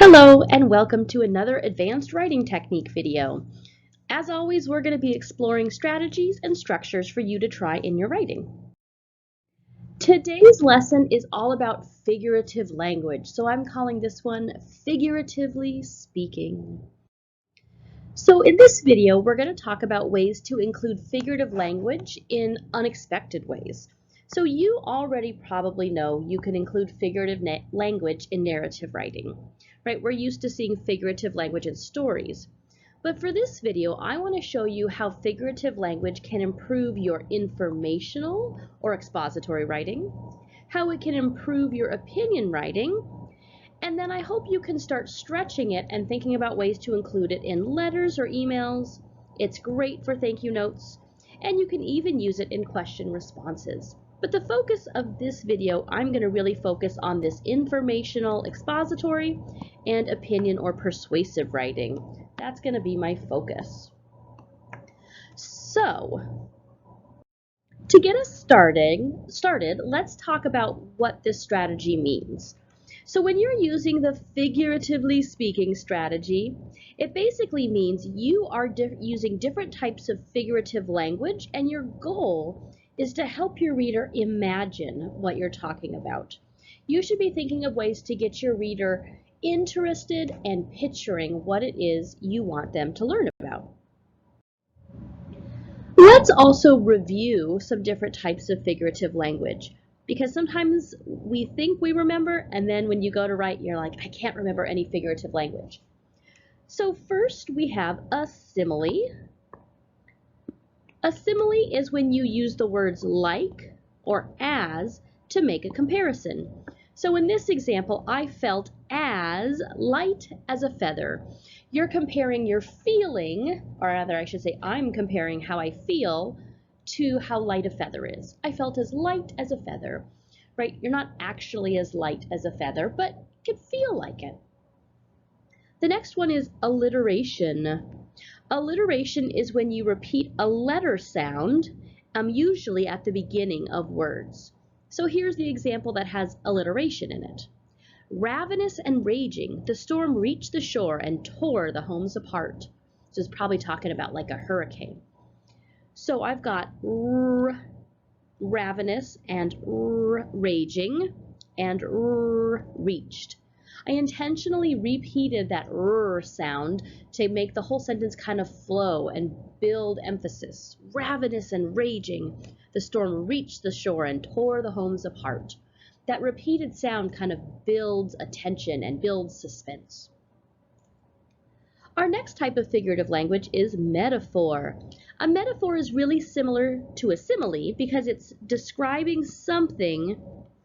Hello and welcome to another advanced writing technique video. As always, we're going to be exploring strategies and structures for you to try in your writing. Today's lesson is all about figurative language, so I'm calling this one Figuratively Speaking. So in this video, we're going to talk about ways to include figurative language in unexpected ways. So you already probably know you can include figurative language in narrative writing, right? We're used to seeing figurative language in stories. But for this video, I want to show you how figurative language can improve your informational or expository writing, how it can improve your opinion writing, and then I hope you can start stretching it and thinking about ways to include it in letters or emails. It's great for thank you notes, and you can even use it in question responses. But the focus of this video, I'm going to really focus on this informational, expository, and opinion or persuasive writing. That's going to be my focus. So, to get us started, let's talk about what this strategy means. So when you're using the figuratively speaking strategy, it basically means you are using different types of figurative language, and your goal is to help your reader imagine what you're talking about. You should be thinking of ways to get your reader interested and picturing what it is you want them to learn about. Let's also review some different types of figurative language, because sometimes we think we remember, and then when you go to write, you're like, I can't remember any figurative language. So first we have a simile. A simile is when you use the words like or as to make a comparison. So in this example, I felt as light as a feather. You're comparing your feeling, or rather I should say I'm comparing how I feel to how light a feather is. I felt as light as a feather, right? You're not actually as light as a feather, but you can feel like it. The next one is alliteration. Alliteration is when you repeat a letter sound, usually at the beginning of words. So here's the example that has alliteration in it. Ravenous and raging, the storm reached the shore and tore the homes apart. So it's probably talking about like a hurricane. So I've got ravenous and raging and reached. I intentionally repeated that sound to make the whole sentence kind of flow and build emphasis. Ravenous and raging, the storm reached the shore and tore the homes apart. That repeated sound kind of builds attention and builds suspense. Our next type of figurative language is metaphor. A metaphor is really similar to a simile because it's describing something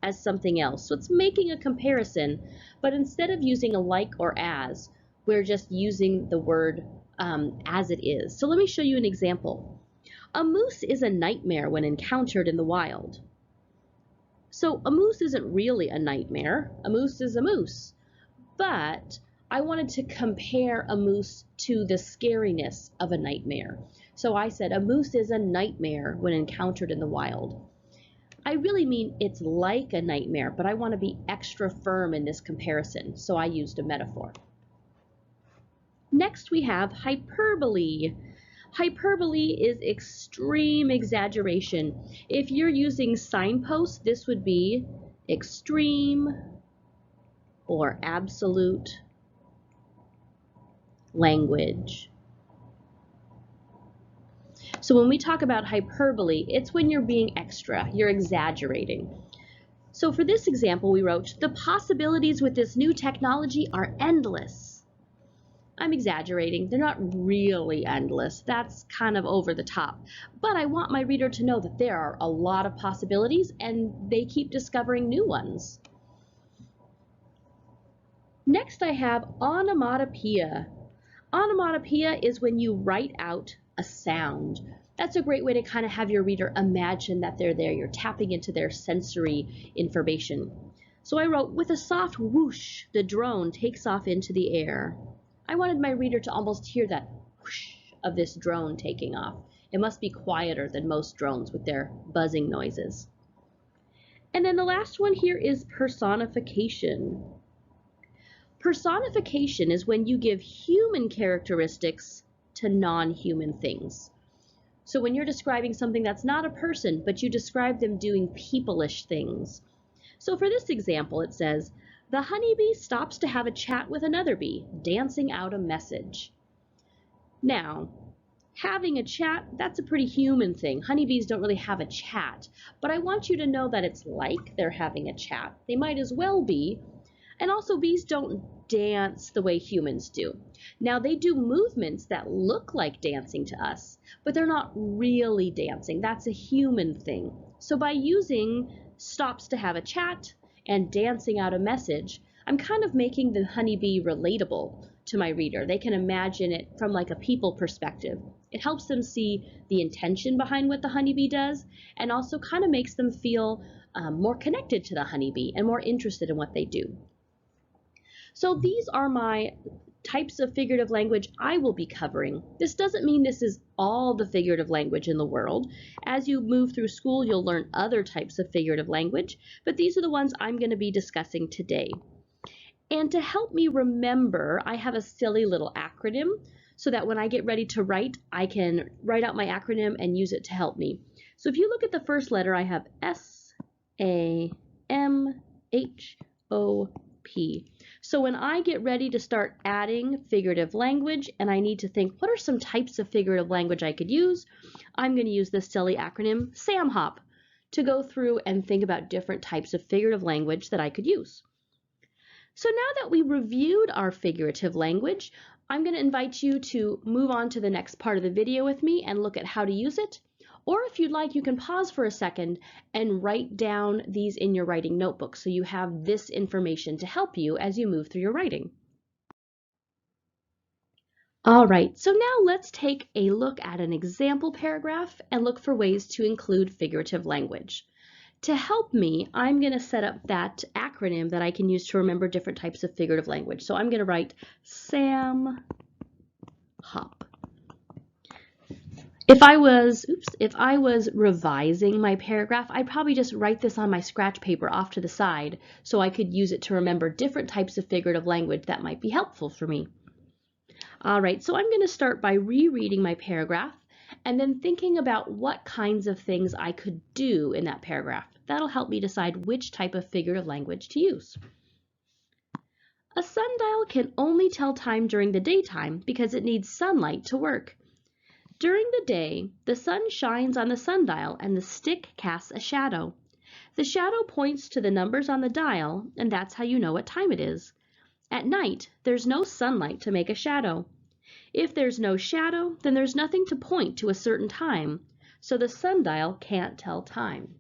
as something else. So it's making a comparison, but instead of using a like or as, we're just using the word as it is. So let me show you an example. A moose is a nightmare when encountered in the wild. So a moose isn't really a nightmare. A moose is a moose. But I wanted to compare a moose to the scariness of a nightmare. So I said a moose is a nightmare when encountered in the wild. I really mean it's like a nightmare, but I want to be extra firm in this comparison, so I used a metaphor. Next we have hyperbole. Hyperbole is extreme exaggeration. If you're using signposts, this would be extreme or absolute language. So when we talk about hyperbole, it's when you're being extra, you're exaggerating. So for this example, we wrote, the possibilities with this new technology are endless. I'm exaggerating. They're not really endless. That's kind of over the top. But I want my reader to know that there are a lot of possibilities and they keep discovering new ones. Next I have onomatopoeia. Onomatopoeia is when you write out a sound. That's a great way to kind of have your reader imagine that they're there. You're tapping into their sensory information. So I wrote, with a soft whoosh, the drone takes off into the air. I wanted my reader to almost hear that whoosh of this drone taking off. It must be quieter than most drones with their buzzing noises. And then the last one here is personification. Personification is when you give human characteristics to non-human things. So when you're describing something that's not a person, but you describe them doing people-ish things. So for this example, it says, the honeybee stops to have a chat with another bee, dancing out a message. Now, having a chat, that's a pretty human thing. Honeybees don't really have a chat, but I want you to know that it's like they're having a chat. They might as well be. And also, bees don't dance the way humans do. Now, they do movements that look like dancing to us, but they're not really dancing. That's a human thing. So by using stops to have a chat and dancing out a message, I'm kind of making the honeybee relatable to my reader. They can imagine it from like a people perspective. It helps them see the intention behind what the honeybee does, and also kind of makes them feel more connected to the honeybee and more interested in what they do. So these are my types of figurative language I will be covering. This doesn't mean this is all the figurative language in the world. As you move through school, you'll learn other types of figurative language, but these are the ones I'm going to be discussing today. And to help me remember, I have a silly little acronym so that when I get ready to write, I can write out my acronym and use it to help me. So if you look at the first letter, I have S-A-M-H-O-P. So when I get ready to start adding figurative language and I need to think, what are some types of figurative language I could use? I'm going to use this silly acronym, SAMHOP, to go through and think about different types of figurative language that I could use. So now that we reviewed our figurative language, I'm going to invite you to move on to the next part of the video with me and look at how to use it. Or if you'd like, you can pause for a second and write down these in your writing notebook so you have this information to help you as you move through your writing. All right, so now let's take a look at an example paragraph and look for ways to include figurative language. To help me, I'm going to set up that acronym that I can use to remember different types of figurative language. So I'm going to write SAMHOP. If I was revising my paragraph, I'd probably just write this on my scratch paper off to the side so I could use it to remember different types of figurative language that might be helpful for me. All right, so I'm going to start by rereading my paragraph and then thinking about what kinds of things I could do in that paragraph. That'll help me decide which type of figurative language to use. A sundial can only tell time during the daytime because it needs sunlight to work. During the day, the sun shines on the sundial and the stick casts a shadow. The shadow points to the numbers on the dial, and that's how you know what time it is. At night, there's no sunlight to make a shadow. If there's no shadow, then there's nothing to point to a certain time, so the sundial can't tell time.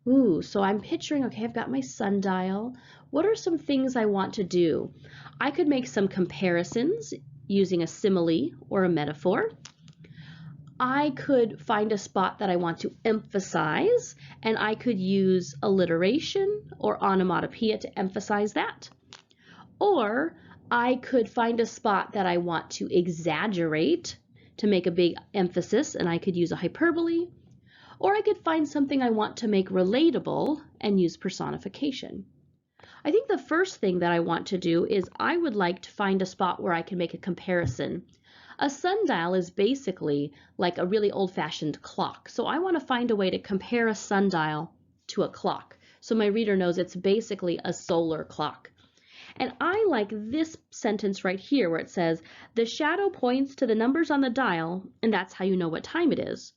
Ooh, so I'm picturing, okay, I've got my sundial. What are some things I want to do? I could make some comparisons using a simile or a metaphor. I could find a spot that I want to emphasize, and I could use alliteration or onomatopoeia to emphasize that. Or I could find a spot that I want to exaggerate to make a big emphasis, and I could use a hyperbole. Or I could find something I want to make relatable and use personification. I think the first thing that I want to do is I would like to find a spot where I can make a comparison. A sundial is basically like a really old-fashioned clock, so I want to find a way to compare a sundial to a clock so my reader knows it's basically a solar clock. And I like this sentence right here where it says, the shadow points to the numbers on the dial, and that's how you know what time it is.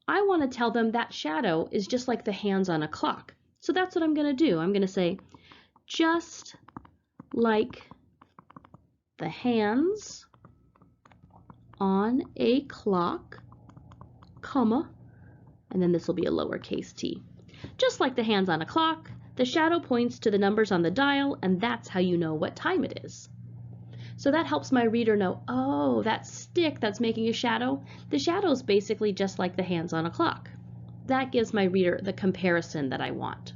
I want to tell them that shadow is just like the hands on a clock. So that's what I'm going to do. I'm going to say, just like the hands on a clock, comma, and then this will be a lowercase t. Just like the hands on a clock, the shadow points to the numbers on the dial, and that's how you know what time it is. So that helps my reader know, oh, that stick that's making a shadow, the shadow is basically just like the hands on a clock. That gives my reader the comparison that I want.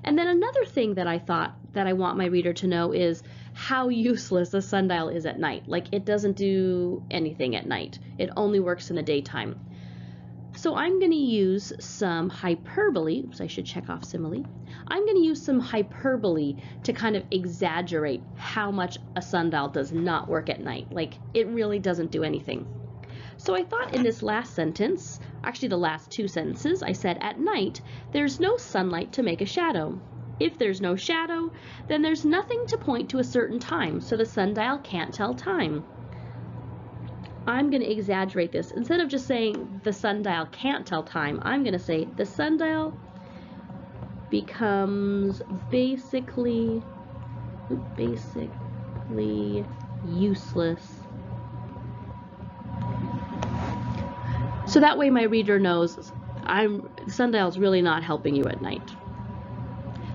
And then another thing that I thought that I want my reader to know is how useless a sundial is at night. Like, it doesn't do anything at night. It only works in the daytime. So I'm going to use some hyperbole. Oops, I should check off simile. I'm going to use some hyperbole to kind of exaggerate how much a sundial does not work at night. Like, it really doesn't do anything. So I thought in this last sentence, actually the last two sentences, I said at night, there's no sunlight to make a shadow. If there's no shadow, then there's nothing to point to a certain time, so the sundial can't tell time. I'm going to exaggerate this. Instead of just saying the sundial can't tell time, I'm going to say the sundial becomes basically useless. So that way my reader knows the sundial's really not helping you at night.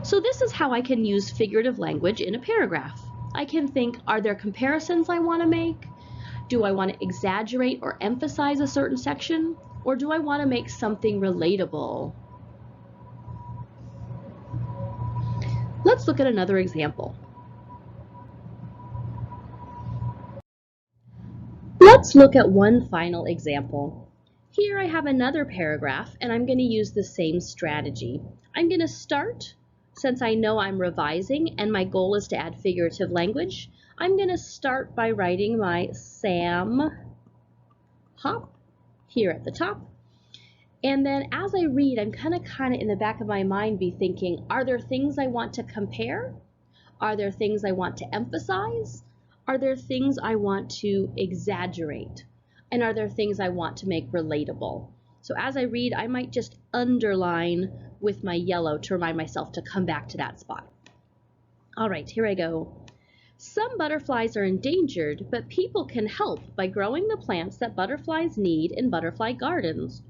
So this is how I can use figurative language in a paragraph. I can think, are there comparisons I want to make? Do I want to exaggerate or emphasize a certain section? Or do I want to make something relatable? Let's look at another example. Let's look at one final example. Here I have another paragraph, and I'm going to use the same strategy. I'm going to start, since I know I'm revising and my goal is to add figurative language, I'm going to start by writing my Sam hop here at the top. And then as I read, I'm kind of in the back of my mind be thinking, are there things I want to compare? Are there things I want to emphasize? Are there things I want to exaggerate? And are there things I want to make relatable? So as I read, I might just underline with my yellow to remind myself to come back to that spot. All right, here I go. Some butterflies are endangered, but people can help by growing the plants that butterflies need in butterfly gardens.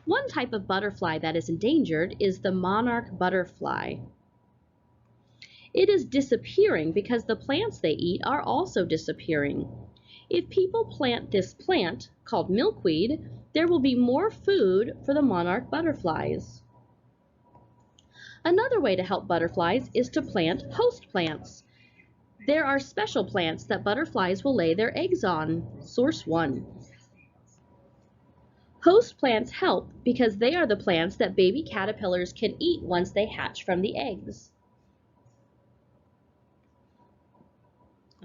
One type of butterfly that is endangered is the monarch butterfly. It is disappearing because the plants they eat are also disappearing. If people plant this plant, called milkweed, there will be more food for the monarch butterflies. Another way to help butterflies is to plant host plants. There are special plants that butterflies will lay their eggs on. Source 1. Host plants help because they are the plants that baby caterpillars can eat once they hatch from the eggs.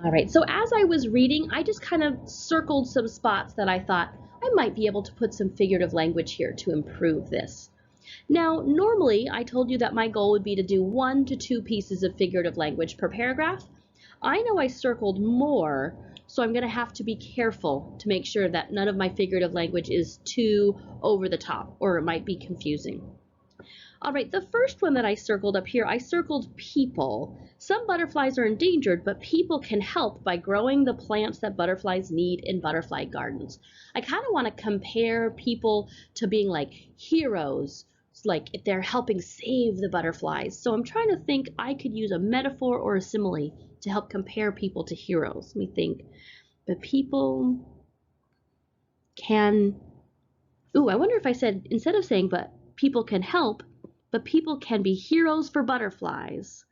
All right, so as I was reading, I just kind of circled some spots that I thought I might be able to put some figurative language here to improve this. Now, normally I told you that my goal would be to do 1 to 2 pieces of figurative language per paragraph. I know I circled more, so I'm going to have to be careful to make sure that none of my figurative language is too over the top, or it might be confusing. All right, the first one that I circled up here, I circled people. Some butterflies are endangered, but people can help by growing the plants that butterflies need in butterfly gardens. I kind of want to compare people to being like heroes, like if they're helping save the butterflies. So I'm trying to think I could use a metaphor or a simile to help compare people to heroes. Let me think. But people can, I wonder if I said, instead of saying, but people can help, but people can be heroes for butterflies.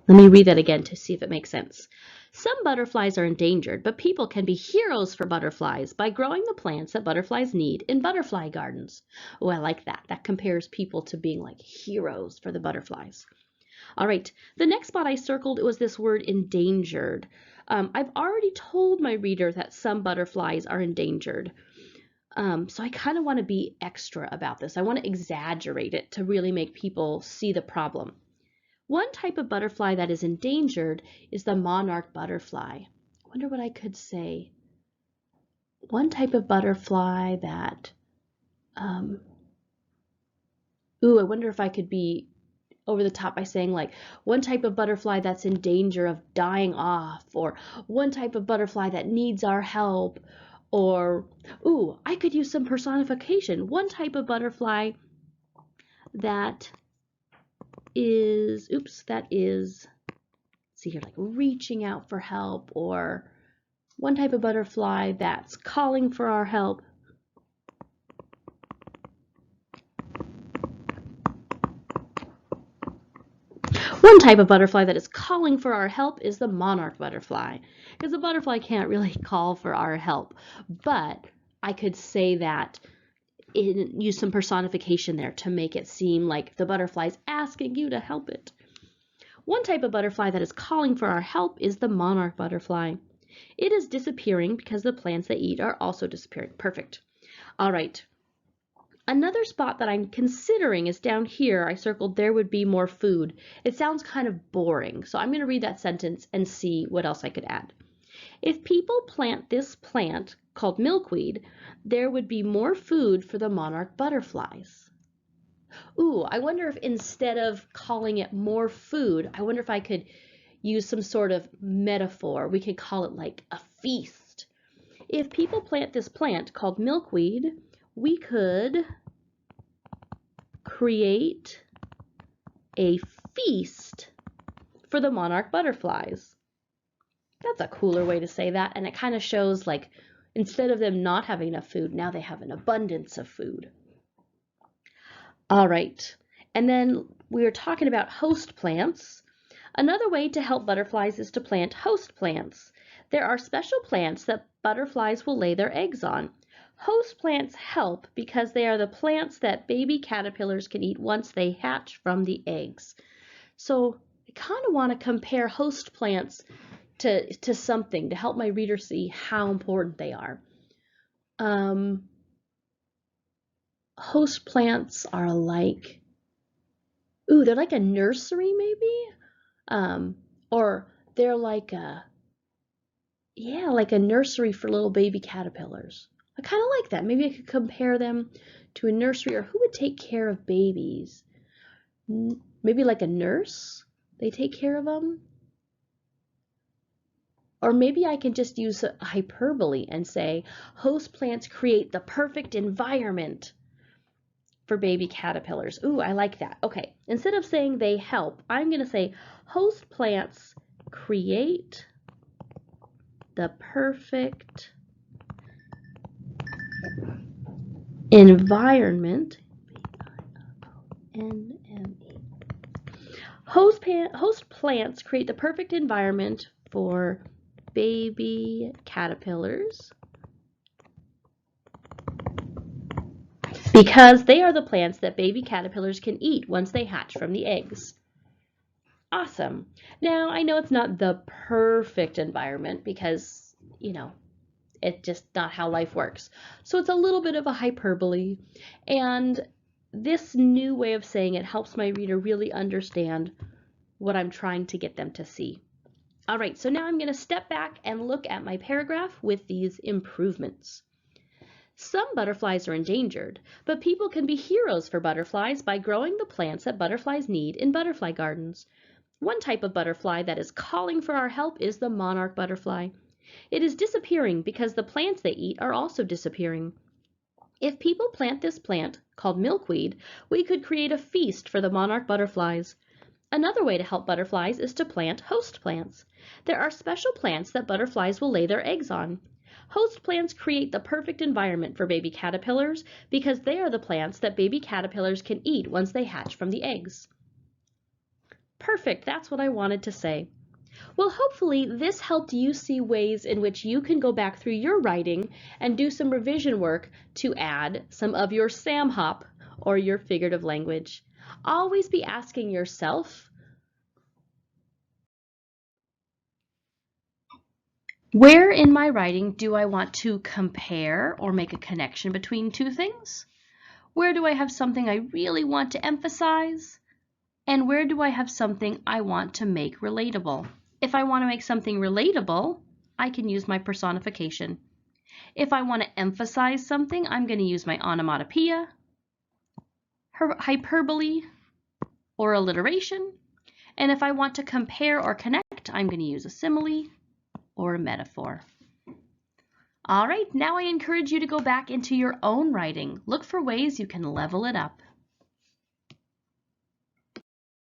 Let me read that again to see if it makes sense. Some butterflies are endangered, but people can be heroes for butterflies by growing the plants that butterflies need in butterfly gardens. Oh, I like that. That compares people to being like heroes for the butterflies. All right, the next spot I circled, it was this word endangered. I've already told my reader that some butterflies are endangered. So I kind of want to be extra about this. I want to exaggerate it to really make people see the problem. One type of butterfly that is endangered is the monarch butterfly. I wonder what I could say. One type of butterfly that, I wonder if I could be over the top by saying like one type of butterfly that's in danger of dying off, or one type of butterfly that needs our help, or I could use some personification. One type of butterfly that is, see here, like reaching out for help, or one type of butterfly that's calling for our help. One type of butterfly that is calling for our help is the monarch butterfly, because the butterfly can't really call for our help, but I could say that use some personification there to make it seem like the butterfly's asking you to help it. One type of butterfly that is calling for our help is the monarch butterfly. It is disappearing because the plants they eat are also disappearing. Perfect. All right. Another spot that I'm considering is down here. I circled there would be more food. It sounds kind of boring, so I'm going to read that sentence and see what else I could add. If people plant this plant called milkweed, there would be more food for the monarch butterflies. Ooh, I wonder if instead of calling it more food, I wonder if I could use some sort of metaphor. We could call it like a feast. If people plant this plant called milkweed, we could create a feast for the monarch butterflies. That's a cooler way to say that, and it kind of shows like instead of them not having enough food, now they have an abundance of food. All right, and then we were talking about host plants. Another way to help butterflies is to plant host plants. There are special plants that butterflies will lay their eggs on. Host plants help because they are the plants that baby caterpillars can eat once they hatch from the eggs. So I kind of want to compare host plants to something to help my reader see how important they are. Host plants are like, ooh, they're like a nursery maybe? Or they're like a nursery for little baby caterpillars. I kind of like that. Maybe I could compare them to a nursery, or who would take care of babies? Maybe like a nurse? They take care of them? Or maybe I can just use a hyperbole and say, host plants create the perfect environment for baby caterpillars. Ooh, I like that. Okay, instead of saying they help, I'm going to say host plants create the perfect environment. Host plants create the perfect environment for baby caterpillars because they are the plants that baby caterpillars can eat once they hatch from the eggs. Awesome. Now, I know it's not the perfect environment because, it's just not how life works. So it's a little bit of a hyperbole, and this new way of saying it helps my reader really understand what I'm trying to get them to see. All right, so now I'm going to step back and look at my paragraph with these improvements. Some butterflies are endangered, but people can be heroes for butterflies by growing the plants that butterflies need in butterfly gardens. One type of butterfly that is calling for our help is the monarch butterfly. It is disappearing because the plants they eat are also disappearing. If people plant this plant, called milkweed, we could create a feast for the monarch butterflies. Another way to help butterflies is to plant host plants. There are special plants that butterflies will lay their eggs on. Host plants create the perfect environment for baby caterpillars because they are the plants that baby caterpillars can eat once they hatch from the eggs. Perfect, that's what I wanted to say. Well, hopefully this helped you see ways in which you can go back through your writing and do some revision work to add some of your Sam Hop or your figurative language. Always be asking yourself, where in my writing do I want to compare or make a connection between two things? Where do I have something I really want to emphasize? And where do I have something I want to make relatable? If I want to make something relatable, I can use my personification. If I want to emphasize something, I'm going to use my onomatopoeia, hyperbole, or alliteration. And if I want to compare or connect, I'm going to use a simile or a metaphor. All right, now I encourage you to go back into your own writing. Look for ways you can level it up.